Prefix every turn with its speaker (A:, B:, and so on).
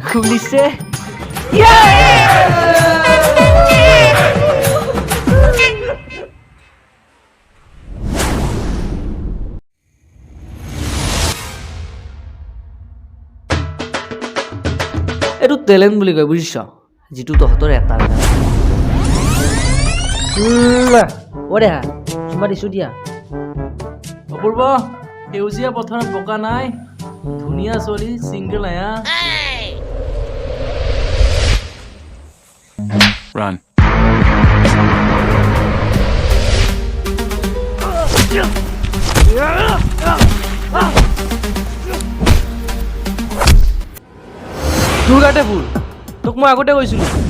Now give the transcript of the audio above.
A: খুলিছে এইটো টেলেণ্ট বুলি কয় বুজিছ যিটো তহঁতৰ এটা অ দেহা চুমা দিছো দিয়া
B: অপূৰ্ব সেউজীয়া পথাৰত বোকা নাই ধুনীয়া ছোৱালী চিংগল আয়া
C: Run.
A: তোৰ গাতে ভুল তোক মই আগতে কৈছিলো